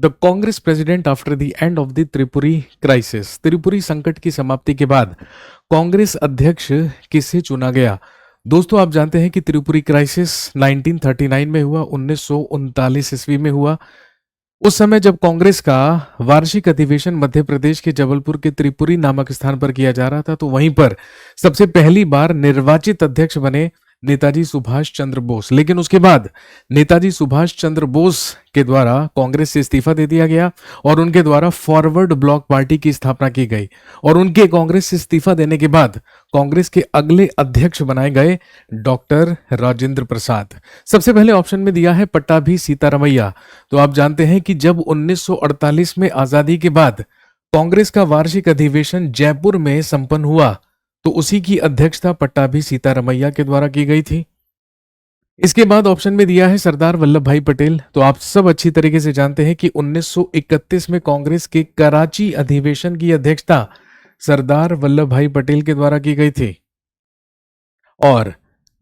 The Congress president after the end of the Tripuri crisis. Tripuri संकट की समाप्ति के बाद कांग्रेस अध्यक्ष किसे चुना गया? दोस्तों, आप जानते हैं कि त्रिपुरी क्राइसिस 1939 में हुआ, 1939 ईस्वी में हुआ। उस समय जब कांग्रेस का वार्षिक अधिवेशन मध्य प्रदेश के जबलपुर के त्रिपुरी नामक स्थान पर किया जा रहा था, तो वहीं पर सबसे पहली बार निर्वाचित अध्यक्ष बने नेताजी सुभाष चंद्र बोस। लेकिन उसके बाद नेताजी सुभाष चंद्र बोस के द्वारा कांग्रेस से इस्तीफा दे दिया गया और उनके द्वारा फॉरवर्ड ब्लॉक पार्टी की स्थापना की गई। और उनके कांग्रेस से इस्तीफा देने के बाद कांग्रेस के अगले अध्यक्ष बनाए गए डॉक्टर राजेंद्र प्रसाद। सबसे पहले ऑप्शन में दिया है पट्टाभी सीतारमैया। तो आप जानते हैं कि जब 1948 में आजादी के बाद कांग्रेस का वार्षिक अधिवेशन जयपुर में संपन्न हुआ, तो उसी की अध्यक्षता पट्टाभी सीतारमैया के द्वारा की गई थी। इसके बाद ऑप्शन में दिया है सरदार वल्लभ भाई पटेल। तो आप सब अच्छी तरीके से जानते हैं कि 1931 में कांग्रेस के कराची अधिवेशन की अध्यक्षता सरदार वल्लभ भाई पटेल के द्वारा की गई थी। और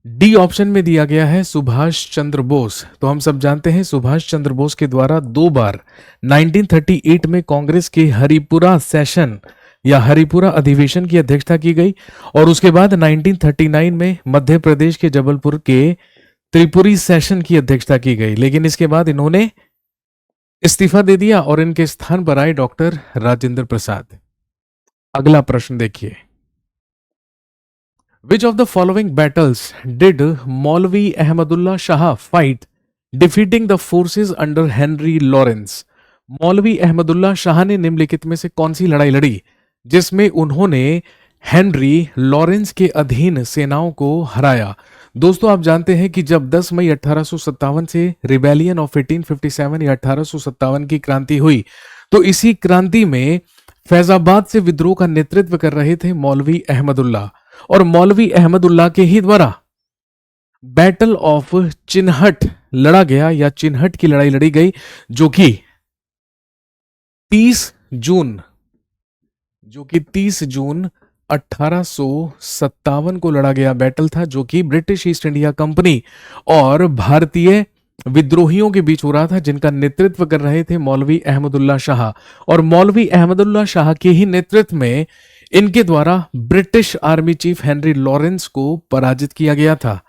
डी ऑप्शन में दिया गया है सुभाष चंद्र बोस। तो हम सब जानते हैं सुभाष चंद्र बोस के द्वारा दो बार 1938 में कांग्रेस के हरिपुरा सेशन या हरिपुरा अधिवेशन की अध्यक्षता की गई और उसके बाद 1939 में मध्य प्रदेश के जबलपुर के त्रिपुरी सेशन की अध्यक्षता की गई। लेकिन इसके बाद इन्होंने इस्तीफा दे दिया और इनके स्थान पर आए डॉक्टर राजेंद्र प्रसाद। अगला प्रश्न देखिए, Which of the following battles did Maulvi Ahmadullah Shah fight defeating the forces under Henry Lawrence? मौलवी अहमदुल्ला शाह ने निम्नलिखित में से कौन सी लड़ाई लड़ी जिसमें उन्होंने हेनरी लॉरेंस के अधीन सेनाओं को हराया? दोस्तों, आप जानते हैं कि जब 10 मई 1857 से रिबेलियन ऑफ 1857 या 1857 की क्रांति हुई, तो इसी क्रांति में फैजाबाद से विद्रोह का नेतृत्व कर रहे थे मौलवी अहमदुल्ला और मौलवी अहमदुल्ला के ही द्वारा बैटल ऑफ चिन्हट लड़ा गया या चिन्हट की लड़ाई लड़ी गई, जो कि 30 जून 1857 को लड़ा गया बैटल था, जो कि ब्रिटिश ईस्ट इंडिया कंपनी और भारतीय विद्रोहियों के बीच हो रहा था, जिनका नेतृत्व कर रहे थे मौलवी अहमदुल्ला शाह। और मौलवी अहमदुल्ला शाह के ही नेतृत्व में इनके द्वारा British army chief Henry Lawrence को पराजित किया गया था।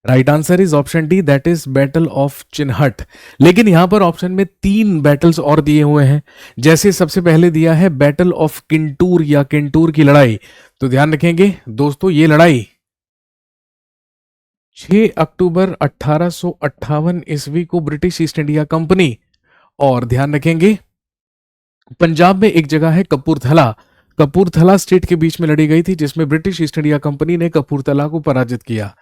Right answer is option D, that is battle of Chinhat. लेकिन यहां पर ऑप्शन में 3 बैटल्स और दिए हुए हैं। जैसे सबसे पहले दिया है बैटल ऑफ किंटूर या किंटूर की लड़ाई। तो ध्यान रखेंगे दोस्तों, ये लड़ाई 6 अक्टूबर 1858 ईस्वी को ब्रिटिश ईस्ट इंडिया कंपनी और ध्यान रखेंगे पंजाब में एक जगह है कपूरथला स्टेट के बीच में लड़ी गई थी, जिसमें ब्रिटिश ईस्ट इंडिया कंपनी ने कपूरथला को पराजित किया।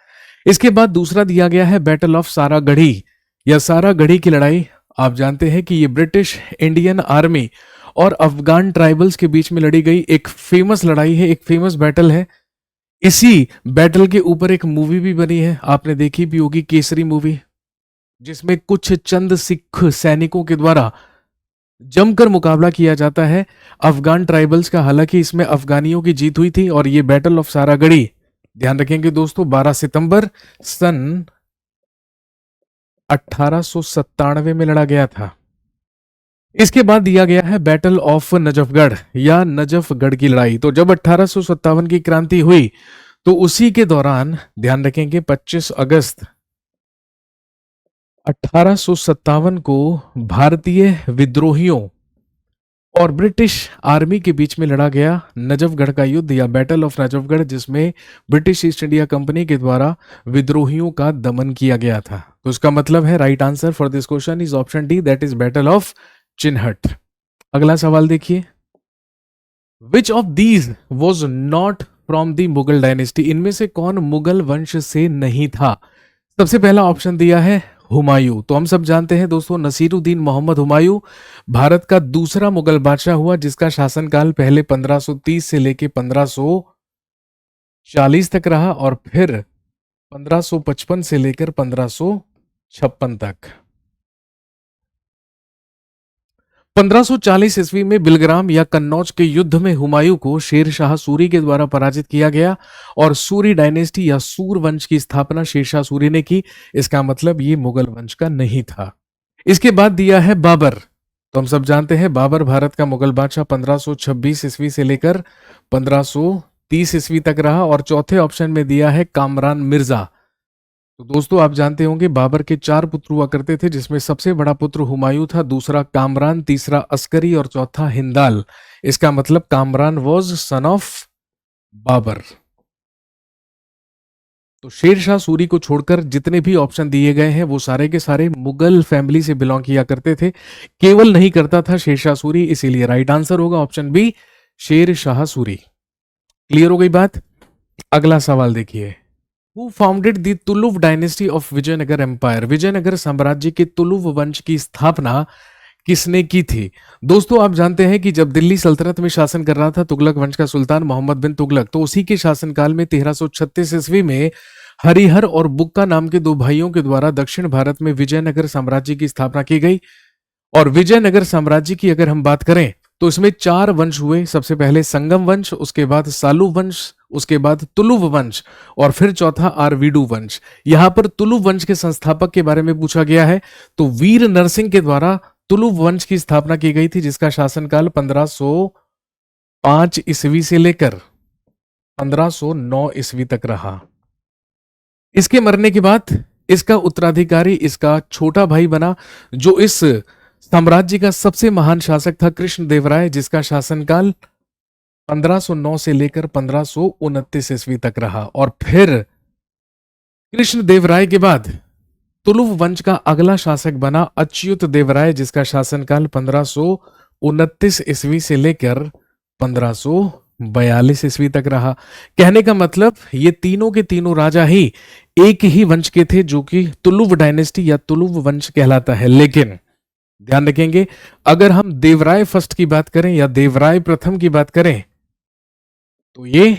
इसके बाद दूसरा दिया गया है बैटल ऑफ सारागढ़ी या सारागढ़ी की लड़ाई। आप जानते हैं कि ये ब्रिटिश इंडियन आर्मी और अफगान ट्राइबल्स के बीच में लड़ी गई एक फेमस लड़ाई है, एक फेमस बैटल है। इसी बैटल के ऊपर एक मूवी भी बनी है, आपने देखी भी होगी, केसरी मूवी, जिसमें कुछ चंद सिख सैनिकों के द्वारा जमकर मुकाबला किया जाता है अफगान ट्राइबल्स का। हालांकि इसमें अफगानियों की जीत हुई थी और ये बैटल ऑफ सारागढ़ी, ध्यान रखेंगे दोस्तों, 12 सितंबर सन 1897 में लड़ा गया था। इसके बाद दिया गया है बैटल ऑफ नजफगढ़ या नजफगढ़ की लड़ाई। तो जब 1857 की क्रांति हुई, तो उसी के दौरान ध्यान रखेंगे 25 अगस्त 1857 को भारतीय विद्रोहियों और ब्रिटिश आर्मी के बीच में लड़ा गया नजफगढ़ का युद्ध या बैटल ऑफ नजफगढ़, जिसमें ब्रिटिश ईस्ट इंडिया कंपनी के द्वारा विद्रोहियों का दमन किया गया था। तो इसका मतलब है right answer for this question is option D, that is battle of Chinhat. अगला सवाल देखिए, which of these was not from the Mughal dynasty? इनमें से कौन मुगल वंश से नहीं था? सबसे पहला ऑप्शन दिया है हुमायूं। तो हम सब जानते हैं दोस्तों, नसीरुद्दीन मोहम्मद हुमायूं भारत का दूसरा मुगल बादशाह हुआ, जिसका शासनकाल पहले 1530 से लेके 1540 तक रहा और फिर 1555 से लेकर 1556 तक। 1540 ईस्वी में बिलग्राम या कन्नौज के युद्ध में हुमायूं को शेर शाह सूरी के द्वारा पराजित किया गया और सूरी डायनेस्टी या सूर वंश की स्थापना शेरशाह सूरी ने की। इसका मतलब ये मुगल वंश का नहीं था। इसके बाद दिया है बाबर। तो हम सब जानते हैं बाबर भारत का मुगल बादशाह 1526 ईस्वी से लेकर 1530 ईस्वी तक रहा। और चौथे ऑप्शन में दिया है कामरान मिर्जा। तो दोस्तों आप जानते होंगे बाबर के 4 पुत्र हुआ करते थे, जिसमें सबसे बड़ा पुत्र हुमायूं था, दूसरा कामरान, तीसरा अस्करी और चौथा हिंदाल। इसका मतलब Kamran was son of Babur. तो शेर शाह सूरी को छोड़कर जितने भी ऑप्शन दिए गए हैं वो सारे के सारे मुगल फैमिली से बिलोंग किया करते थे। केवल नहीं करता था शेर शाह सूरी, इसीलिए राइट आंसर होगा option B, Sher Shah Suri. Clear हो गई बात। अगला सवाल देखिए, who founded the Tuluva dynasty of Vijayanagara empire? Vijayanagara साम्राज्य के तुलुव वंश की स्थापना किसने की थी? दोस्तों आप जानते हैं कि जब दिल्ली सल्तनत में शासन कर रहा था तुगलक वंश का सुल्तान मोहम्मद बिन तुगलक, तो उसी के शासनकाल में 1336 ईस्वी में हरिहर और बुक्का नाम के 2 भाइयों के द्वारा दक्षिण भारत में विजयनगर साम्राज्य की स्थापना की गई। और विजयनगर साम्राज्य की अगर हम बात करें तो इसमें 4 वंश हुए। सबसे पहले संगम वंश, उसके बाद सालू वंश, उसके बाद तुलुव वंश और फिर चौथा आरवीडू वंश। यहां पर तुलुव वंश के संस्थापक के बारे में पूछा गया है, तो वीर नरसिंह के द्वारा तुलुव वंश की स्थापना की गई थी, जिसका शासनकाल 1505 ईस्वी से लेकर 1509 ईस्वी तक रहा। इसके मरने के बाद इसका उत्तराधिकारी इसका छोटा भाई बना, जो इस साम्राज्य का सबसे महान शासक था, कृष्णदेवराय, जिसका शासनकाल 1509 से लेकर 1529 ईस्वी तक रहा। और फिर कृष्णदेवराय के बाद तुलुव वंश का अगला शासक बना अच्युत देवराय, जिसका शासनकाल 1529 ईस्वी से लेकर 1542 ईस्वी तक रहा। कहने का मतलब ये तीनों के तीनों राजा ही एक ही वंश के थे, जो कि तुलुव डायनेस्टी या तुलुव वंश कहलाता है। लेकिन ध्यान रखेंगे, अगर हम देवराय फर्स्ट की बात करें या देवराय प्रथम की बात करें तो ये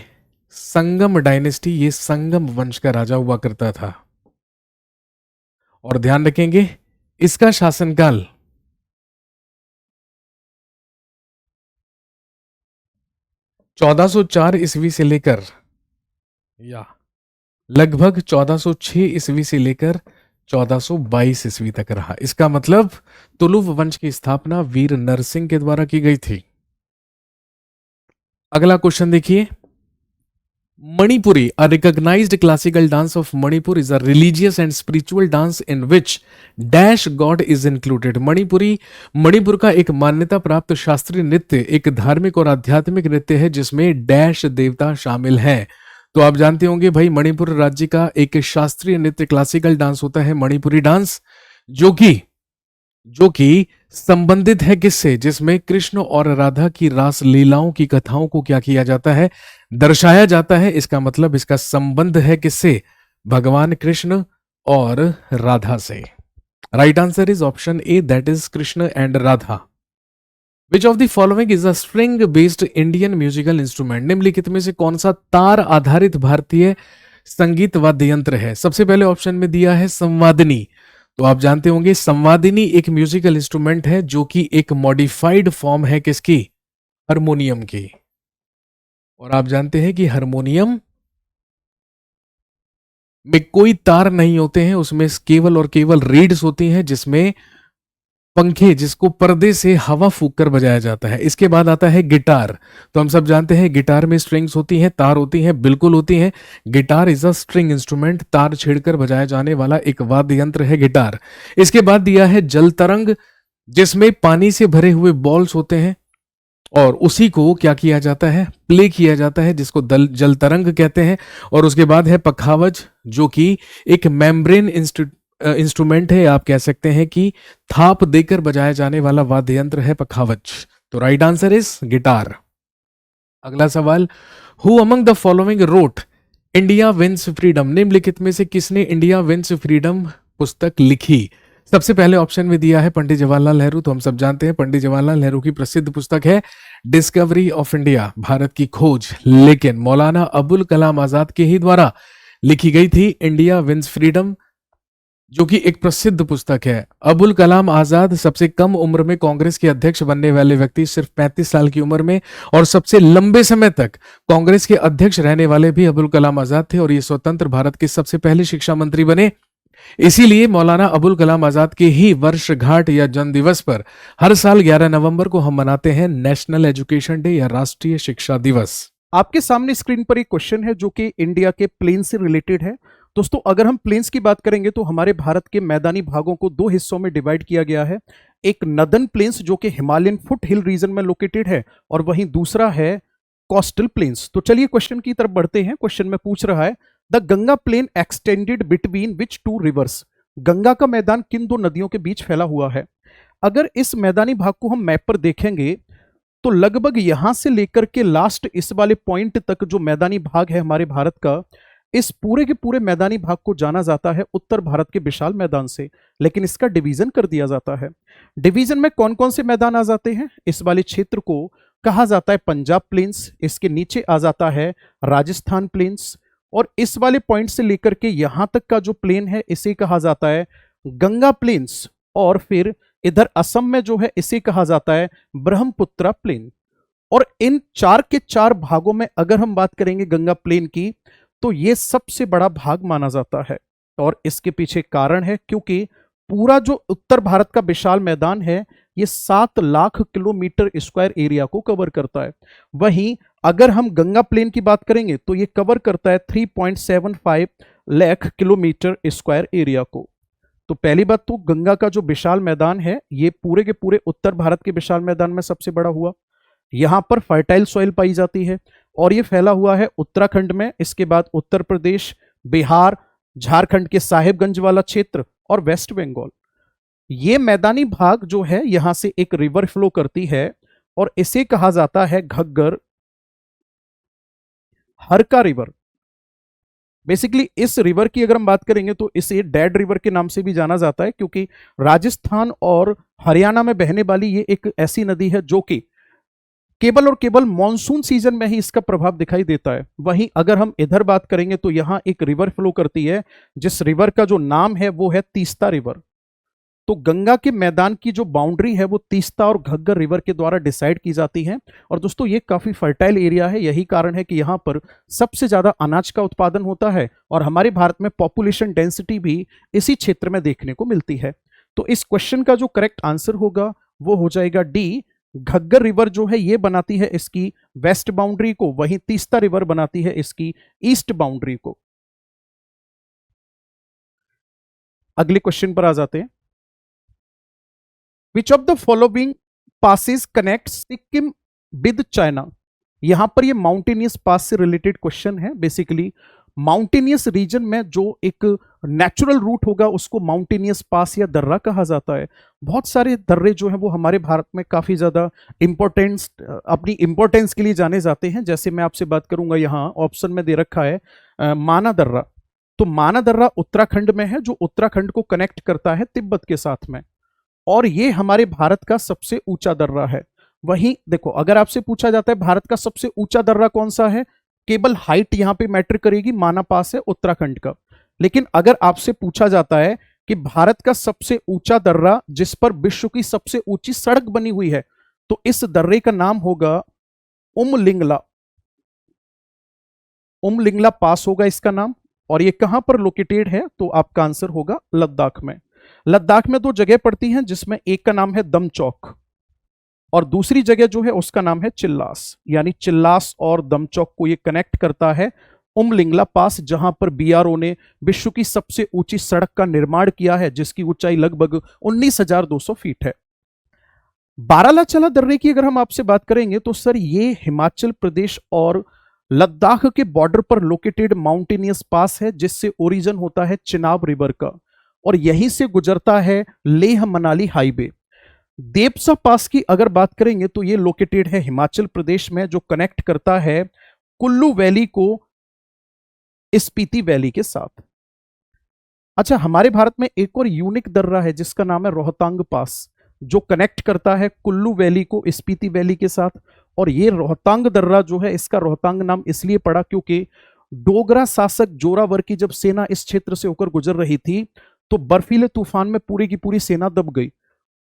संगम डायनेस्टी, ये संगम वंश का राजा हुआ करता था। और ध्यान रखेंगे इसका शासनकाल 1404 ईस्वी से लेकर या लगभग 1406 ईस्वी से लेकर 1422 ईस्वी तक रहा। इसका मतलब तुलुव वंश की स्थापना वीर नरसिंह के द्वारा की गई थी। अगला क्वेश्चन देखिए, Manipuri, a recognized classical dance of Manipur, is a religious and spiritual dance in which dash god is included. Manipuri Manipur का एक मान्यता प्राप्त शास्त्रीय नृत्य एक धार्मिक और आध्यात्मिक नृत्य है जिसमें डैश देवता शामिल हैं। तो आप जानते होंगे भाई, मणिपुर राज्य का एक शास्त्रीय नृत्य क्लासिकल डांस होता है मणिपुरी डांस, जो कि संबंधित है किससे? जिसमें कृष्ण और राधा की रास लीलाओं की कथाओं को क्या किया जाता है? दर्शाया जाता है। इसका मतलब इसका संबंध है किससे? भगवान कृष्ण और राधा से। Right answer is option A, that is Krishna and Radha. Which of the following is a string based Indian musical instrument? निम्नलिखित में से कौन सा तार आधारित भारतीय संगीत वाद्य यंत्र है? सबसे पहले ऑप्शन में दिया है संवादिनी। तो आप जानते होंगे संवादिनी एक म्यूजिकल इंस्ट्रूमेंट है जो कि एक मॉडिफाइड फॉर्म है किसकी? हारमोनियम की। और आप जानते हैं कि हारमोनियम में कोई तार नहीं होते हैं, उसमें केवल और केवल रीड्स होती हैं, जिसमें पंखे, जिसको पर्दे से हवा फूंक कर बजाया जाता है। इसके बाद आता है गिटार। तो हम सब जानते हैं गिटार में स्ट्रिंग्स होती हैं, तार होती हैं, बिल्कुल होती हैं। Guitar is a string instrument, तार छेड़कर बजाया जाने वाला एक वाद्य यंत्र है गिटार। इसके बाद दिया है जल तरंग, जिसमें पानी से भरे हुए बॉल्स होते हैं और उसी को क्या किया जाता है? प्ले किया जाता है, जिसको जल तरंग कहते हैं। और उसके बाद है पखावज, जो कि एक मेम्ब्रेन इंस्ट्रूमेंट है, आप कह सकते हैं कि थाप देकर बजाया जाने वाला वाद्य यंत्र है पखावज। तो राइट आंसर इज गिटार। अगला सवाल, who among the following wrote India wins freedom? निम्नलिखित में से किसने इंडिया विंस फ्रीडम पुस्तक लिखी? सबसे पहले ऑप्शन में दिया है पंडित जवाहरलाल नेहरू। तो हम सब जानते हैं पंडित जवाहरलाल नेहरू की प्रसिद्ध पुस्तक है डिस्कवरी ऑफ इंडिया, भारत की खोज। लेकिन मौलाना अबुल कलाम आजाद के ही द्वारा लिखी गई थी इंडिया विंस फ्रीडम, जो कि एक प्रसिद्ध पुस्तक है। अबुल कलाम आजाद सबसे कम उम्र में कांग्रेस के अध्यक्ष बनने वाले व्यक्ति, सिर्फ 35 साल की उम्र में, और सबसे लंबे समय तक कांग्रेस के अध्यक्ष रहने वाले भी अबुल कलाम आजाद थे। और ये स्वतंत्र भारत के सबसे पहले शिक्षा मंत्री बने। इसीलिए मौलाना अबुल कलाम आजाद के ही वर्षगांठ या जन्म दिवस पर हर साल 11 नवंबर को हम मनाते हैं नेशनल एजुकेशन डे या राष्ट्रीय शिक्षा दिवस। आपके सामने स्क्रीन पर एक क्वेश्चन है जो कि इंडिया के प्लेन से रिलेटेड है। दोस्तों, अगर हम प्लेन्स की बात करेंगे तो हमारे भारत के मैदानी भागों को दो हिस्सों में डिवाइड किया गया है। एक नदर्न प्लेन्स जो कि हिमालयन फुट हिल रीजन में लोकेटेड है, और वहीं दूसरा है कोस्टल प्लेन्स। तो चलिए क्वेश्चन की तरफ बढ़ते हैं। क्वेश्चन में पूछ रहा है, the Ganga plain extended between which two rivers? Ganga का मैदान किन दो नदियों के बीच फैला हुआ है? अगर इस मैदानी भाग को हम मैप पर देखेंगे तो लगभग यहां से लेकर के लास्ट इस वाले पॉइंट तक जो मैदानी भाग है हमारे भारत का, इस पूरे के पूरे मैदानी भाग को जाना जाता है उत्तर भारत के विशाल मैदान से। लेकिन इसका डिवीजन कर दिया जाता है। डिवीजन में कौन कौन से मैदान आ जाते हैं? इस वाले क्षेत्र को कहा जाता है पंजाब प्लेन्स, इसके नीचे आ जाता है राजस्थान प्लेन्स, और इस वाले पॉइंट से लेकर के यहां तक का जो प्लेन है इसे कहा जाता है गंगा प्लेन्स, और फिर इधर असम में जो है इसे कहा जाता है ब्रह्मपुत्र प्लेन। और इन चार के चार भागों में अगर हम बात करेंगे गंगा प्लेन की, तो यह सबसे बड़ा भाग माना जाता है। और इसके पीछे कारण है क्योंकि पूरा जो उत्तर भारत का विशाल मैदान है ये 7 लाख किलोमीटर स्क्वायर एरिया को कवर करता है। वहीं अगर हम गंगा प्लेन की बात करेंगे तो ये कवर करता है 3.75 लाख किलोमीटर स्क्वायर एरिया को। तो पहली बात तो गंगा का जो विशाल मैदान है ये पूरे के पूरे उत्तर भारत के विशाल मैदान में सबसे बड़ा हुआ। यहां पर फर्टाइल सॉइल पाई जाती है, और ये फैला हुआ है उत्तराखंड में, इसके बाद उत्तर प्रदेश, बिहार, झारखंड के साहेबगंज वाला क्षेत्र और वेस्ट बंगाल। ये मैदानी भाग जो है यहां से एक रिवर फ्लो करती है और इसे कहा जाता है घग्गर हरका रिवर। बेसिकली इस रिवर की अगर हम बात करेंगे तो इसे डेड रिवर के नाम से भी जाना जाता है, क्योंकि राजस्थान और हरियाणा में बहने वाली ये एक ऐसी नदी है जो कि केवल और केवल मॉनसून सीजन में ही इसका प्रभाव दिखाई देता है। वहीं अगर हम इधर बात करेंगे तो यहां एक रिवर फ्लो करती है जिस रिवर का जो नाम है वो है तीस्ता रिवर। तो गंगा के मैदान की जो बाउंड्री है वो तीस्ता और घग्गर रिवर के द्वारा डिसाइड की जाती है। और दोस्तों ये काफी फर्टाइल एरिया है, यही कारण है कि यहाँ पर सबसे ज्यादा अनाज का उत्पादन होता है, और हमारे भारत में पॉपुलेशन डेंसिटी भी इसी क्षेत्र में देखने को मिलती है। तो इस क्वेश्चन का जो करेक्ट आंसर होगा वो हो जाएगा डी। घग्गर रिवर जो है ये बनाती है इसकी वेस्ट बाउंड्री को, वहीं तीस्ता रिवर बनाती है इसकी ईस्ट बाउंड्री को। अगले क्वेश्चन पर आ जाते हैं। विच of the following passes connect Sikkim with China? यहां पर ये माउंटेनियस पास से रिलेटेड क्वेश्चन है। बेसिकली माउंटेनियस रीजन में जो एक नेचुरल रूट होगा उसको माउंटेनियस पास या दर्रा कहा जाता है। बहुत सारे दर्रे जो हैं वो हमारे भारत में काफी ज्यादा इंपॉर्टेंस अपनी इंपॉर्टेंस के लिए जाने जाते हैं। जैसे मैं आपसे बात करूंगा, यहाँ ऑप्शन में दे रखा है माना दर्रा। तो माना दर्रा उत्तराखंड में है, जो उत्तराखंड को कनेक्ट करता है तिब्बत के साथ में, और ये हमारे भारत का सबसे ऊंचा दर्रा है। वहीं देखो, अगर आपसे पूछा जाता है भारत का सबसे ऊंचा दर्रा कौन सा है, केवल हाइट यहां पे मैटर करेगी, माना पास है उत्तराखंड का। लेकिन अगर आपसे पूछा जाता है कि भारत का सबसे ऊंचा दर्रा जिस पर विश्व की सबसे ऊंची सड़क बनी हुई है, तो इस दर्रे का नाम होगा उमलिंगला। उमलिंगला पास होगा इसका नाम, और ये कहां पर लोकेटेड है, तो आपका आंसर होगा लद्दाख में। लद्दाख में दो जगह पड़ती हैं जिसमें एक का नाम है दमचौक और दूसरी जगह जो है उसका नाम है चिल्लास। यानी चिल्लास और दमचौक को ये कनेक्ट करता है उमलिंगला पास, जहां पर बीआरओ ने विश्व की सबसे ऊंची सड़क का निर्माण किया है जिसकी ऊंचाई लगभग 19,200 फीट है। बारालाचला दर्रे की अगर हम आपसे बात करेंगे तो सर ये हिमाचल प्रदेश और लद्दाख के बॉर्डर पर लोकेटेड माउंटेनियस पास है जिससे ओरिजिन होता है चिनाब रिवर का, और यहीं से गुजरता है लेह मनाली हाईवे। देपसा पास की अगर बात करेंगे तो ये लोकेटेड है हिमाचल प्रदेश में, जो कनेक्ट करता है कुल्लू वैली को स्पीति वैली के साथ। अच्छा, हमारे भारत में एक और यूनिक दर्रा है जिसका नाम है रोहतांग पास, जो कनेक्ट करता है कुल्लू वैली को स्पीति वैली के साथ। और ये रोहतांग दर्रा जो है, इसका रोहतांग नाम इसलिए पड़ा क्योंकि डोगरा शासक जोरावर की जब सेना इस क्षेत्र से होकर गुजर रही थी तो बर्फीले तूफान में पूरी की पूरी सेना दब गई,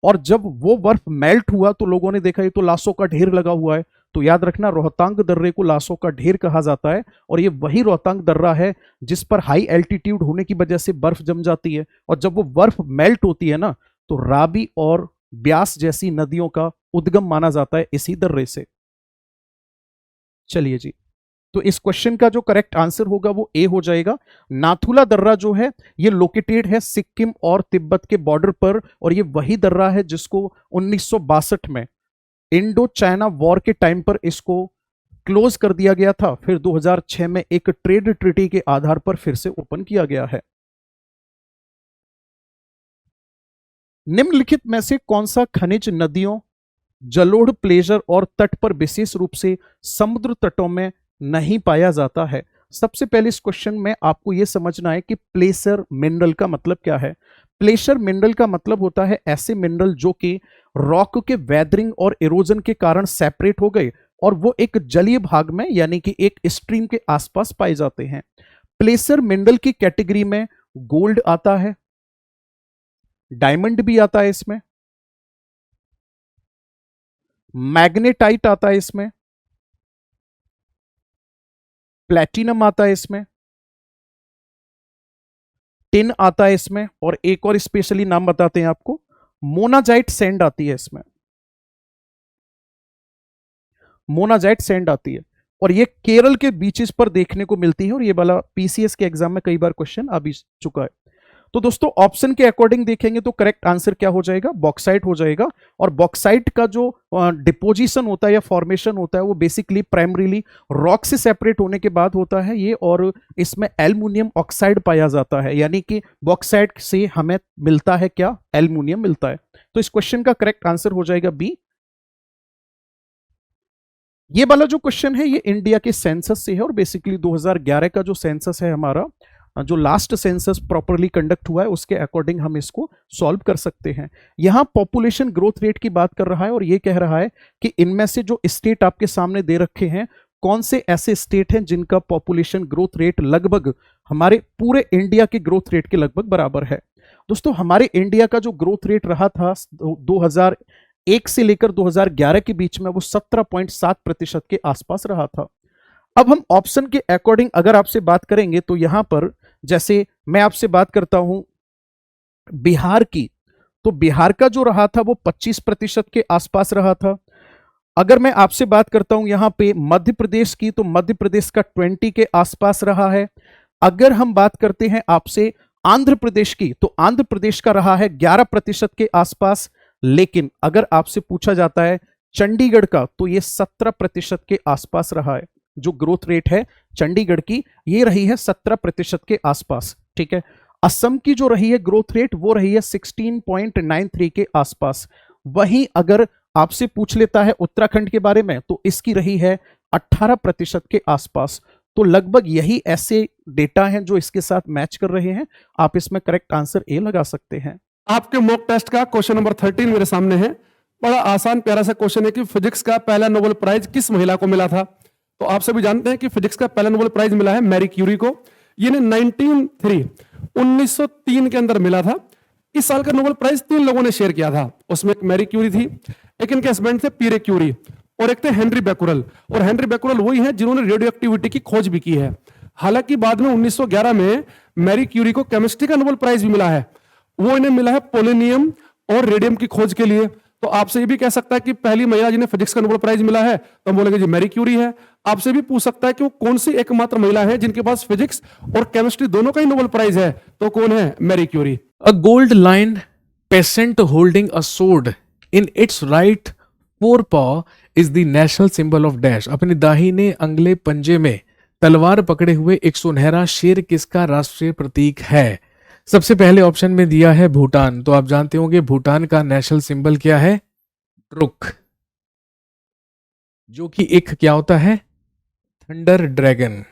और जब वो बर्फ मेल्ट हुआ तो लोगों ने देखा ये तो लाशों का ढेर लगा हुआ है, तो याद रखना रोहतांग दर्रे को लाशों का ढेर कहा जाता है, और ये वही रोहतांग दर्रा है जिस पर हाई एल्टीट्यूड होने की वजह से बर्फ जम जाती है, और जब वो बर्फ मेल्ट होती है ना, तो रावी और ब्यास जैसी नदियों का उद्गम माना जाता है इसी दर्रे से। चलिए जी, तो इस क्वेश्चन का जो करेक्ट आंसर होगा वो ए हो जाएगा। नाथुला दर्रा जो है ये लोकेटेड है सिक्किम और तिब्बत के बॉर्डर पर, और ये वही दर्रा है जिसको 1962 में इंडो चाइना वॉर के टाइम पर इसको क्लोज कर दिया गया था, फिर 2006 में एक ट्रेड ट्रीटी के आधार पर फिर से ओपन किया गया है। निम्नलिखित में से कौन सा खनिज नदियों, जलोढ़, प्लेजर और तट पर विशेष रूप से समुद्र तटों में नहीं पाया जाता है? सबसे पहले इस क्वेश्चन में आपको यह समझना है कि प्लेसर मिनरल का मतलब क्या है। प्लेसर मिनरल का मतलब होता है ऐसे मिनरल जो कि रॉक के वेदरिंग और इरोजन के कारण सेपरेट हो गए और वो एक जलीय भाग में यानी कि एक स्ट्रीम के आसपास पाए जाते हैं। प्लेसर मिनरल की कैटेगरी में गोल्ड आता है, डायमंड भी आता है इसमें, मैग्नेटाइट आता है इसमें, प्लैटिनम आता है इसमें, टिन आता है इसमें, और एक और स्पेशली नाम बताते हैं आपको, मोनाजाइट सैंड आती है इसमें। मोनाजाइट सैंड आती है और ये केरल के बीचेस पर देखने को मिलती है, और ये वाला पीसीएस के एग्जाम में कई बार क्वेश्चन आ भी चुका है। तो दोस्तों ऑप्शन के अकॉर्डिंग देखेंगे तो करेक्ट आंसर क्या हो जाएगा? बॉक्साइट हो जाएगा। और बॉक्साइट का जो डिपोजिशन होता है या फॉर्मेशन होता है वो बेसिकली प्राइमरीली रॉक से सेपरेट होने के बाद होता है ये, और इसमें एल्युमिनियम ऑक्साइड पाया जाता है, यानी कि बॉक्साइट से हमें मिलता है क्या? एल्युमिनियम मिलता है। तो इस क्वेश्चन का करेक्ट आंसर हो जाएगा बी। ये वाला जो क्वेश्चन है ये इंडिया के सेंसस से है, और बेसिकली 2011 का जो सेंसस है हमारा, जो लास्ट सेंसस प्रॉपरली कंडक्ट हुआ है उसके अकॉर्डिंग हम इसको सॉल्व कर सकते हैं। यहां पॉपुलेशन ग्रोथ रेट की बात कर रहा है और ये कह रहा है कि इनमें से जो स्टेट आपके सामने दे रखे हैं कौन से ऐसे स्टेट हैं जिनका पॉपुलेशन ग्रोथ रेट लगभग हमारे पूरे इंडिया के ग्रोथ रेट के लगभग बराबर है। दोस्तों हमारे इंडिया का जो ग्रोथ रेट रहा था 2001 से लेकर 2011 के बीच में वो 17.7% के आसपास रहा था। अब हम ऑप्शन के अकॉर्डिंग अगर आपसे बात करेंगे तो यहां पर जैसे मैं आपसे बात करता हूं बिहार की, तो बिहार का जो रहा था वो 25% के आसपास रहा था। अगर मैं आपसे बात करता हूं यहां पे मध्य प्रदेश की, तो मध्य प्रदेश का 20 के आसपास रहा है। अगर हम बात करते हैं आपसे आंध्र प्रदेश की, तो आंध्र प्रदेश का रहा है 11% के आसपास। लेकिन अगर आपसे पूछा जाता है चंडीगढ़ का, तो ये 17% के आसपास रहा है। जो ग्रोथ रेट है चंडीगढ़ की ये रही है 17% के आसपास। ठीक है, असम की जो रही है ग्रोथ रेट वो रही है 16.93 के आसपास। वहीं अगर आपसे पूछ लेता है उत्तराखंड के बारे में, तो इसकी रही है 18% के आसपास। तो लगभग यही ऐसे डेटा हैं जो इसके साथ मैच कर रहे हैं। आप इसमें करेक्ट आंसर ए लगा सकते हैं। आपके मॉक टेस्ट का क्वेश्चन नंबर 13 मेरे सामने है। बड़ा आसान प्यारा सा क्वेश्चन है कि फिजिक्स का पहला नोबेल प्राइज किस महिला को मिला था? तो आप सभी जानते हैं कि फिजिक्स का पहला नोबेल प्राइज मिला है मैरी क्यूरी को। ये 1903 के अंदर मिला था। इस साल का नोबेल प्राइज 3 लोगों ने शेयर किया था। उसमें एक मैरी क्यूरी थी, एक इनके हस्बैंड थे पीरे क्यूरी, और एक थे हेनरी बैकुरल। और हेनरी बैकुरल वही है जिन्होंने रेडियो एक्टिविटी की खोज भी की है। हालांकि बाद में 1911 में मैरी क्यूरी को केमिस्ट्री का नोबेल प्राइज भी मिला है। वो इन्हें मिला है पोलोनियम और रेडियम की खोज के लिए। तो आपसे ये भी कह सकता है कि पहली महिला जिन्हें फिजिक्स का नोबेल प्राइज मिला है, तो हम बोलेंगे जी मैरी क्यूरी है। आपसे भी पूछ सकता है कि वो कौन सी एकमात्र महिला है जिनके पास फिजिक्स और केमिस्ट्री दोनों का ही नोबेल प्राइज है, तो कौन है? Marie Curie. A gold lined peasant holding a sword in its right forepaw is the national symbol of dash। अपने दाहिने अंगले पंजे में तलवार पकड़े हुए एक सुनहरा शेर किसका राष्ट्रीय प्रतीक है? सबसे पहले ऑप्शन में दिया है भूटान। तो आप जानते होंगे भूटान का नेशनल सिंबल क्या है? रुक, जो कि एक क्या होता है? Thunder dragon.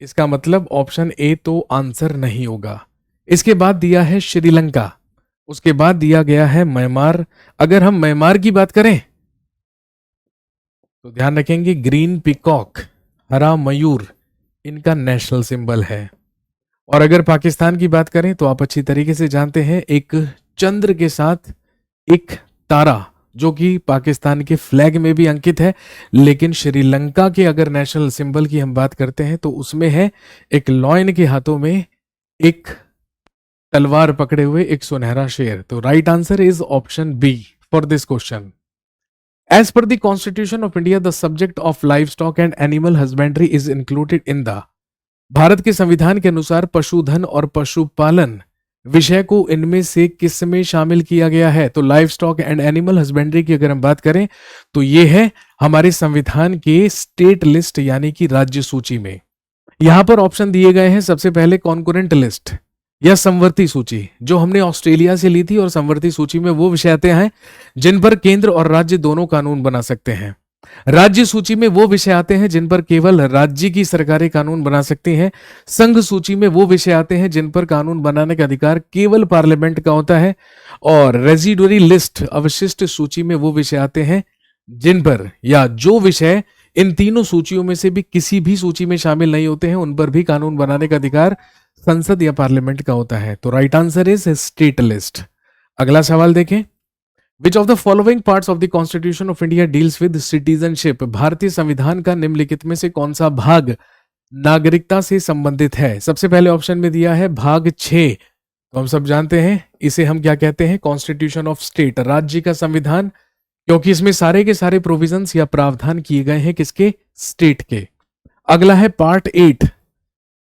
इसका मतलब ऑप्शन ए तो आंसर नहीं होगा। इसके बाद दिया है श्रीलंका, उसके बाद दिया गया है म्यांमार। अगर हम म्यांमार की बात करें तो ध्यान रखेंगे ग्रीन पीकॉक, हरा मयूर इनका नेशनल सिंबल है। और अगर पाकिस्तान की बात करें तो आप अच्छी तरीके से जानते हैं एक चंद्र के साथ एक तारा जो कि पाकिस्तान के फ्लैग में भी अंकित है, लेकिन श्रीलंका के अगर नेशनल सिंबल की हम बात करते हैं तो उसमें है एक लॉयन के हाथों में एक तलवार पकड़े हुए एक सुनहरा शेर। तो right answer is option B for this question. As per the Constitution of India, the subject of livestock and animal husbandry is included in the Bharat के संविधान के अनुसार पशुधन और पशुपालन विषय को इनमें से किस में शामिल किया गया है? तो live stock and animal husbandry की अगर हम बात करें तो ये है हमारे संविधान के स्टेट लिस्ट यानी कि राज्य सूची में। यहां पर ऑप्शन दिए गए हैं, सबसे पहले कॉन्करेंट लिस्ट या समवर्ती सूची जो हमने ऑस्ट्रेलिया से ली थी, और समवर्ती सूची में वो विषय आते हैं जिन पर केंद्र और राज्य दोनों कानून बना सकते हैं। राज्य सूची में वो विषय आते हैं जिन पर केवल राज्य की सरकारें कानून बना सकती हैं। संघ सूची में वो विषय आते हैं जिन पर कानून बनाने का अधिकार केवल पार्लियामेंट का होता है। और रेजिडुअरी लिस्ट अवशिष्ट सूची में वो विषय आते हैं जिन पर या जो विषय इन तीनों सूचियों में से भी किसी भी सूची में शामिल नहीं होते हैं, उन पर भी कानून बनाने का अधिकार संसद या पार्लियामेंट का होता है। तो right answer is state list. अगला सवाल देखें, विच of the following parts of the constitution of India deals with citizenship? भारतीय संविधान का निम्नलिखित में से कौन सा भाग नागरिकता से संबंधित है? सबसे पहले ऑप्शन में दिया है भाग 6, तो हम सब जानते हैं इसे हम क्या कहते हैं, कॉन्स्टिट्यूशन ऑफ स्टेट, राज्य का संविधान, क्योंकि इसमें सारे के सारे प्रोविजंस या प्रावधान किए गए हैं किसके, स्टेट के। अगला है पार्ट 8।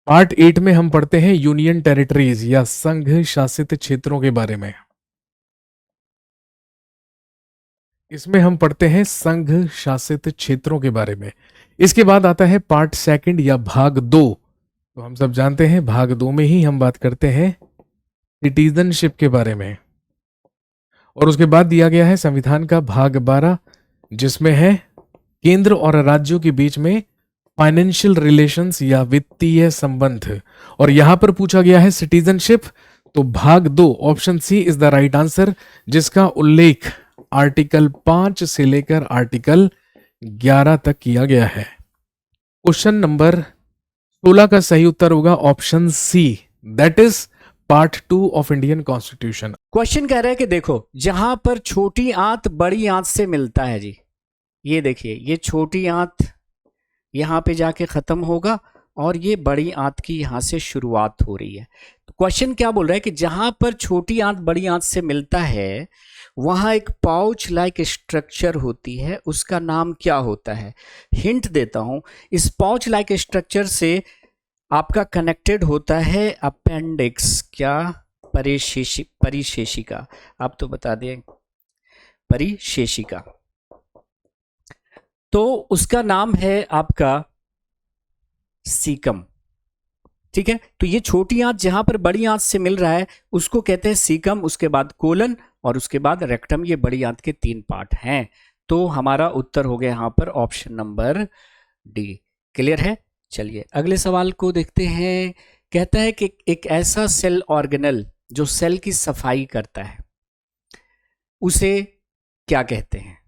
पार्ट 8 में हम पढ़ते हैं यूनियन टेरिटरीज या संघ शासित क्षेत्रों के बारे में। इसमें हम पढ़ते हैं संघ शासित क्षेत्रों के बारे में। इसके बाद आता है पार्ट 2 या भाग 2, तो हम सब जानते हैं भाग 2 में ही हम बात करते हैं सिटीजनशिप के बारे में। और उसके बाद दिया गया है संविधान का भाग 12, जिसमें है केंद्र और राज्यों के बीच में फाइनेंशियल रिलेशंस या वित्तीय संबंध। और यहां पर पूछा गया है सिटीजनशिप, तो भाग 2 option C is the right answer, जिसका उल्लेख आर्टिकल 5 से लेकर आर्टिकल 11 तक किया गया है। क्वेश्चन नंबर 16 का सही उत्तर होगा option C, that is part 2 of Indian constitution. Question कह रहा है कि देखो जहां पर छोटी आंत बड़ी आंत से मिलता है जी, ये देखिए ये छोटी आंत यहां पे जाके खत्म होगा और ये बड़ी आंत की यहां से शुरुआत हो रही है। तो क्वेश्चन क्या बोल रहा है कि जहां पर छोटी आंत बड़ी आंत से मिलता है वहां एक पाउच लाइक स्ट्रक्चर होती है, उसका नाम क्या होता है? हिंट देता हूं, इस पाउच लाइक स्ट्रक्चर से आपका कनेक्टेड होता है अपेंडिक्स, क्या, परिशेषिका, आप तो बता दें, परिशेषिका। तो उसका नाम है आपका सीकम, ठीक है। तो ये छोटी आंत जहां पर बड़ी आंत से मिल रहा है उसको कहते हैं सीकम, उसके बाद कोलन और उसके बाद रेक्टम, ये बड़ी आंत के 3 पार्ट हैं। तो हमारा उत्तर हो गया यहां पर ऑप्शन नंबर डी। क्लियर है? चलिए अगले सवाल को देखते हैं। कहता है कि एक ऐसा सेल ऑर्गेनल जो सेल की सफाई करता है उसे क्या कहते हैं?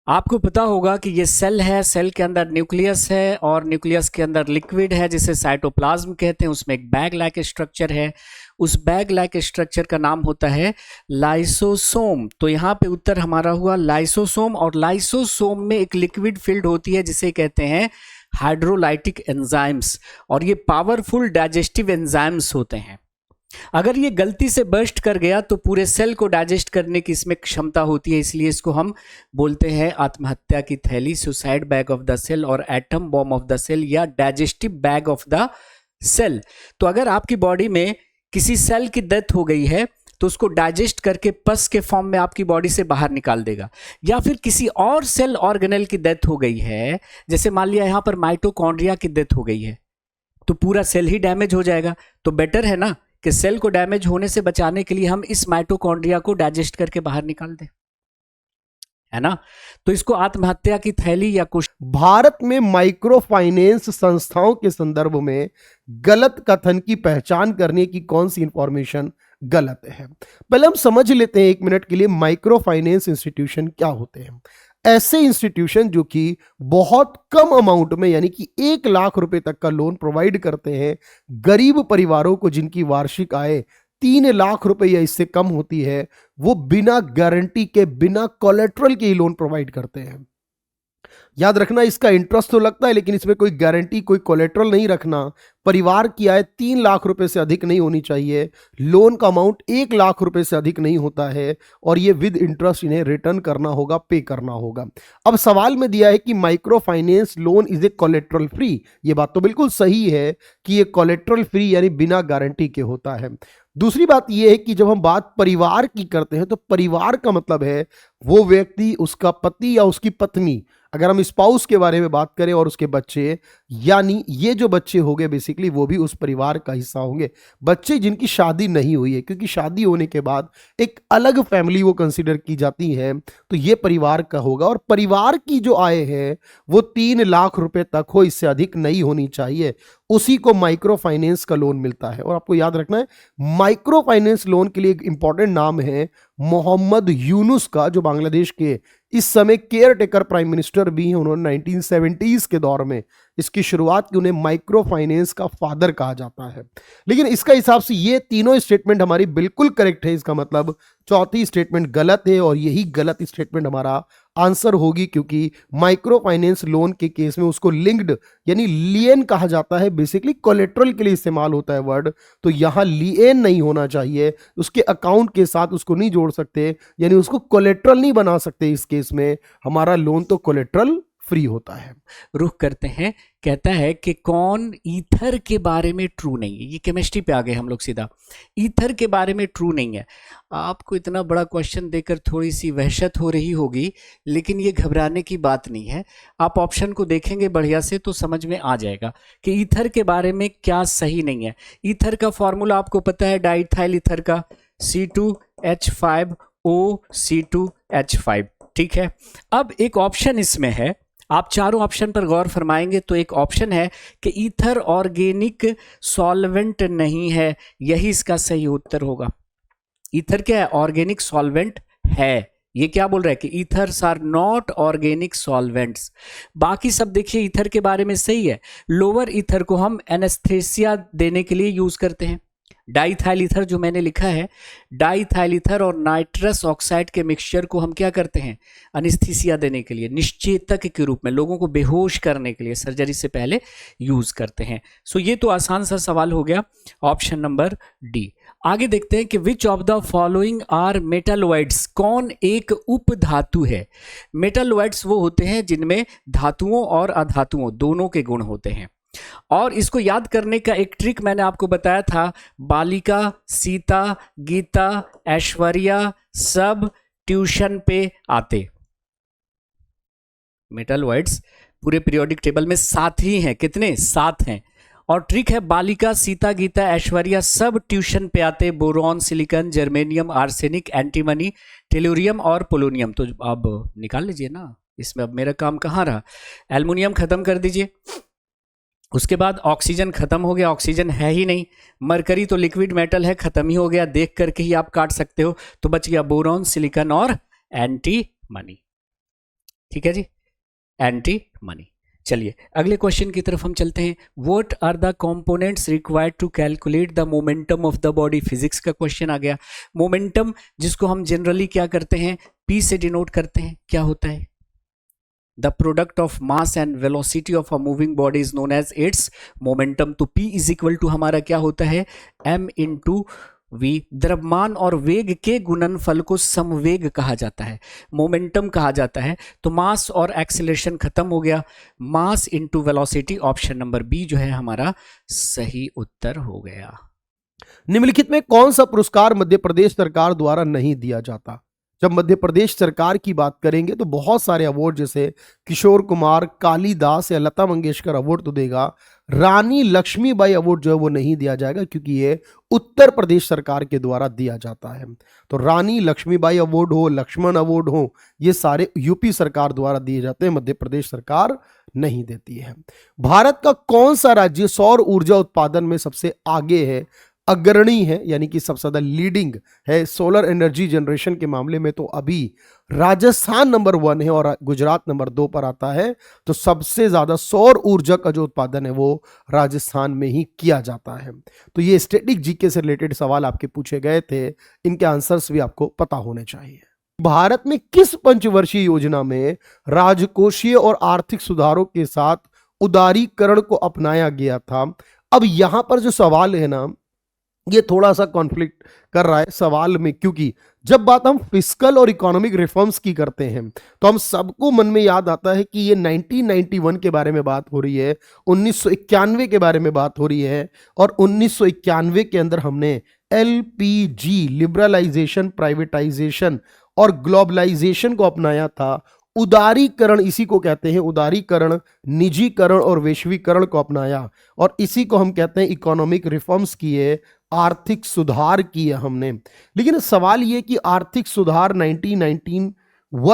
आपको पता होगा कि ये सेल है, सेल के अंदर न्यूक्लियस है और न्यूक्लियस के अंदर लिक्विड है जिसे साइटोप्लाज्म कहते हैं, उसमें एक बैग लाइक स्ट्रक्चर है, उस बैग लाइक स्ट्रक्चर का नाम होता है लाइसोसोम। तो यहाँ पे उत्तर हमारा हुआ लाइसोसोम, और लाइसोसोम में एक लिक्विड फील्ड होती है जिसे कहते हैं हाइड्रोलाइटिक एंजाइम्स, और ये पावरफुल डाइजेस्टिव एंजाइम्स होते हैं। अगर ये गलती से बर्स्ट कर गया तो पूरे सेल को डाइजेस्ट करने की इसमें क्षमता होती है, इसलिए इसको हम बोलते हैं आत्महत्या की थैली, suicide bag of the cell और atom bomb of the cell या digestive bag of the cell. तो अगर आपकी बॉडी में किसी सेल की डेथ हो गई है तो उसको डाइजेस्ट करके पस के फॉर्म में आपकी बॉडी से बाहर निकाल देगा, या फिर किसी और सेल ऑर्गेनेल की डेथ हो गई है, जैसे मान लिया यहां पर माइटोकॉन्ड्रिया की डेथ हो गई है तो पूरा सेल ही डैमेज हो जाएगा। तो बेटर है ना कि सेल को डैमेज होने से बचाने के लिए हम इस माइटोकॉन्ड्रिया को डाइजेस्ट करके बाहर निकाल दें, है ना। तो इसको आत्महत्या की थैली या कुछ। भारत में माइक्रो फाइनेंस संस्थाओं के संदर्भ में गलत कथन की पहचान करने की कौन सी इंफॉर्मेशन गलत है? पहले हम समझ लेते हैं 1 मिनट के लिए माइक्रो फाइनेंस इंस्टीट्यूशन क्या होते हैं। ऐसे इंस्टीट्यूशन जो कि बहुत कम अमाउंट में यानी कि 1 लाख रुपए तक का लोन प्रोवाइड करते हैं गरीब परिवारों को जिनकी वार्षिक आय 3 लाख रुपए या इससे कम होती है वो बिना गारंटी के, बिना कोलेट्रल के ही लोन प्रोवाइड करते हैं। याद रखना, इसका इंटरेस्ट तो लगता है लेकिन इसमें कोई गारंटी, कोई कोलेट्रल नहीं रखना। परिवार की आय 3 लाख रुपए से अधिक नहीं होनी चाहिए। लोन का अमाउंट 1 लाख रुपए से अधिक नहीं होता है और ये विद इंटरेस्ट इन्हें रिटर्न करना होगा, पे करना होगा। अब सवाल में दिया है कि micro finance loan is a collateral free. ये बात तो बिल्कुल सही है कि ये कोलेट्रल फ्री यानी बिना गारंटी के होता है। दूसरी बात यह है कि जब हम बात परिवार की करते हैं तो परिवार का मतलब है वो व्यक्ति, उसका पति या उसकी पत्नी, अगर हम स्पाउस के बारे में बात करें, और उसके बच्चे, यानी ये जो बच्चे होंगे बेसिकली वो भी उस परिवार का हिस्सा होंगे। बच्चे जिनकी शादी नहीं हुई है, क्योंकि शादी होने के बाद एक अलग फैमिली वो कंसिडर की जाती है, तो ये परिवार का होगा। और परिवार की जो आय है वो 3 लाख रुपए तक हो, इससे अधिक नहीं होनी चाहिए, उसी को माइक्रो फाइनेंस का लोन मिलता है। और आपको याद रखना है, माइक्रो फाइनेंस लोन के लिए एक इंपॉर्टेंट नाम है मोहम्मद यूनुस का, जो बांग्लादेश के इस समय केयर टेकर प्राइम मिनिस्टर भी हैं। उन्होंने 1970s के दौर में इसकी शुरुआत की, उन्हें माइक्रो फाइनेंस का फादर कहा जाता है। लेकिन इसका हिसाब से ये तीनों स्टेटमेंट हमारी बिल्कुल करेक्ट है। इसका मतलब चौथी स्टेटमेंट गलत है और यही गलत स्टेटमेंट हमारा आंसर होगी, क्योंकि माइक्रो फाइनेंस लोन के केस में उसको लिंक्ड यानी लिएन कहा जाता है। बेसिकली कोलेट्रल के लिए इस्तेमाल होता है वर्ड, तो यहां लिएन नहीं होना चाहिए, उसके अकाउंट के साथ उसको नहीं जोड़ सकते, यानी उसको कोलेट्रल नहीं बना सकते। इस केस में हमारा लोन तो कोलेट्रल फ्री होता है। रुख करते हैं, कहता है कि कौन ईथर के बारे में ट्रू नहीं है। ये केमिस्ट्री पे आ गए हम लोग सीधा, ईथर के बारे में ट्रू नहीं है। आपको इतना बड़ा क्वेश्चन देकर थोड़ी सी वहशत हो रही होगी, लेकिन ये घबराने की बात नहीं है। आप ऑप्शन को देखेंगे बढ़िया से तो समझ में आ जाएगा कि ईथर के बारे में क्या सही नहीं है। ईथर का फॉर्मूला आपको पता है, डाइथाइल ईथर का C2H5O C2H5, ठीक है। अब एक ऑप्शन इसमें है, आप चारों ऑप्शन पर गौर फरमाएंगे तो एक ऑप्शन है कि ईथर ऑर्गेनिक सॉल्वेंट नहीं है, यही इसका सही उत्तर होगा। ईथर क्या है? ऑर्गेनिक सॉल्वेंट है। ये क्या बोल रहा है कि ethers are not organic solvents. बाकी सब देखिए ईथर के बारे में सही है। लोअर ईथर को हम एनेस्थेसिया देने के लिए यूज करते हैं। डाइथाइल ईथर जो मैंने लिखा है, डाइथाइल ईथर और नाइट्रस ऑक्साइड के मिक्सचर को हम क्या करते हैं? एनेस्थीसिया देने के लिए, निश्चेतक के रूप में, लोगों को बेहोश करने के लिए सर्जरी से पहले यूज करते हैं। सो ये तो आसान सा सवाल हो गया, ऑप्शन नंबर डी। आगे देखते हैं कि which of the following are metalloids. कौन एक उपधातु है? मेटालोइड्स वो होते हैं जिनमें धातुओं और अधातुओं दोनों के गुण होते हैं। और इसको याद करने का एक ट्रिक मैंने आपको बताया था, बालिका, सीता, गीता, ऐश्वर्या सब ट्यूशन पे आते। मेटालोइड्स पूरे पीरियोडिक टेबल में 7 ही हैं। कितने? 7 हैं। और ट्रिक है, बालिका, सीता, गीता, ऐश्वर्या सब ट्यूशन पे आते। Boron, silicon, germanium, arsenic, antimony, tellurium और पोलोनियम। तो अब निकाल लीजिए ना, इसमें अब मेरा काम कहाँ रहा? एल्युमिनियम खत्म कर दीजिए, उसके बाद ऑक्सीजन खत्म हो गया, ऑक्सीजन है ही नहीं। मरकरी तो लिक्विड मेटल है, खत्म ही हो गया, देख करके ही आप काट सकते हो। तो बच गया बोरॉन, सिलिकॉन और एंटीमनी। ठीक है जी, एंटीमनी। चलिए अगले क्वेश्चन की तरफ हम चलते हैं। What are the components required to calculate the momentum of the body? Physics का क्वेश्चन आ गया। मोमेंटम जिसको हम जनरली क्या करते हैं? P से डिनोट करते हैं। क्या होता है? The product of mass and velocity of a moving body is known as its momentum. तो P is equal to हमारा क्या होता है? M into V। द्रव्यमान और वेग के गुणनफल को समवेग कहा जाता है, मोमेंटम कहा जाता है। तो मास और एक्सेलरेशन खत्म हो गया, mass into velocity. Option number B जो है हमारा सही उत्तर हो गया। निम्नलिखित में कौन सा पुरस्कार मध्य प्रदेश सरकार द्वारा नहीं दिया जाता? जब मध्य प्रदेश सरकार की बात करेंगे तो बहुत सारे अवार्ड, जैसे किशोर कुमार, कालीदास या लता मंगेशकर अवार्ड तो देगा। रानी लक्ष्मीबाई अवार्ड जो है वो नहीं दिया जाएगा, क्योंकि ये उत्तर प्रदेश सरकार के द्वारा दिया जाता है। तो रानी लक्ष्मीबाई अवार्ड हो, लक्ष्मण अवार्ड हो, ये सारे यूपी सरकार द्वारा दिए जाते हैं, मध्य प्रदेश सरकार नहीं देती है। भारत का कौन सा राज्य सौर ऊर्जा उत्पादन में सबसे आगे है? अग्रणी है, यानी कि सबसे ज्यादा लीडिंग है सोलर एनर्जी जनरेशन के मामले में, तो अभी राजस्थान नंबर 1 है और गुजरात नंबर 2 पर आता है। तो सबसे ज्यादा सौर ऊर्जा का जो उत्पादन है वो राजस्थान में ही किया जाता है। तो ये स्टैटिक जीके से रिलेटेड सवाल आपके पूछे गए थे, इनके आंसर्स भी आपको पता होने चाहिए। भारत में किस पंचवर्षीय योजना में राजकोषीय और आर्थिक सुधारों के साथ उदारीकरण को अपनाया गया था? अब यहां पर जो सवाल है ना, ये थोड़ा सा कॉन्फ्लिक्ट कर रहा है सवाल में, क्योंकि जब बात हम फिस्कल और इकोनॉमिक रिफॉर्म्स की करते हैं तो हम सबको मन में याद आता है कि ये 1991 के बारे में बात हो रही है, 1991 के बारे में बात हो रही है, और 1991 के अंदर हमने LPG लिबरलाइजेशन, प्राइवेटाइजेशन और ग्लोबलाइजेशन को अपनाया था। उदारीकरण, इसी को कहते हैं उदारीकरण, निजीकरण और वैश्वीकरण को अपनाया, और इसी को हम कहते हैं इकोनॉमिक रिफॉर्म्स किए, आर्थिक सुधार किए हमने। लेकिन सवाल ये कि आर्थिक सुधार 1991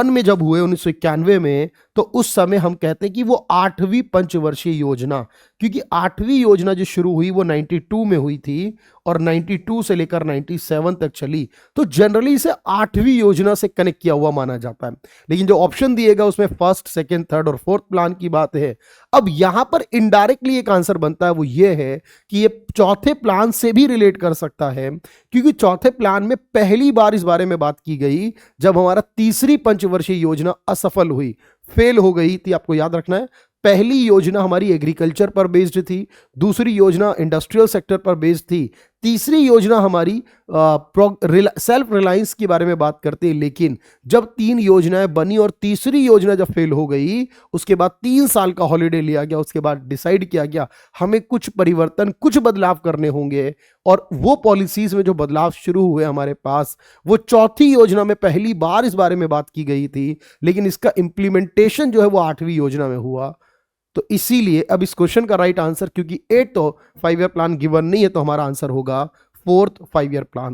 में जब हुए, 1991 में, तो उस समय हम कहते हैं कि वो 8वीं पंचवर्षीय योजना, क्योंकि 8वीं योजना जो शुरू हुई वो 92 में हुई थी और 92 से लेकर 97 तक चली, तो जनरली इसे 8वीं योजना से कनेक्ट किया हुआ माना जाता है। लेकिन जो ऑप्शन दिएगा उसमें फर्स्ट, सेकंड, थर्ड और फोर्थ प्लान की बात है। अब यहां पर इनडायरेक्टली एक आंसर बनता है, वो ये है कि ये चौथे प्लान से भी रिलेट कर सकता है, क्योंकि चौथे प्लान में पहली बार इस बारे में बात की गई जब हमारा तीसरी पंचवर्षीय योजना असफल हुई, फेल हो गई थी। आपको याद रखना है, पहली योजना हमारी एग्रीकल्चर पर बेस्ड थी, दूसरी योजना इंडस्ट्रियल सेक्टर पर बेस्ड थी, तीसरी योजना हमारी सेल्फ रिलायंस के बारे में बात करते हैं। लेकिन जब 3 योजनाएं बनी और तीसरी योजना जब फेल हो गई, उसके बाद 3 साल का हॉलिडे लिया गया, उसके बाद डिसाइड किया गया हमें कुछ परिवर्तन, कुछ बदलाव करने होंगे, और वो पॉलिसीज में जो बदलाव शुरू हुए हमारे पास, वो चौथी योजना में पहली बार इस बारे में बात की गई थी, लेकिन इसका इंप्लीमेंटेशन जो है वो 8वीं योजना में हुआ। तो इसीलिए अब इस क्वेश्चन का राइट आंसर, क्योंकि 8 तो 5 ईयर प्लान गिवन नहीं है, तो हमारा आंसर होगा 4th 5 ईयर प्लान।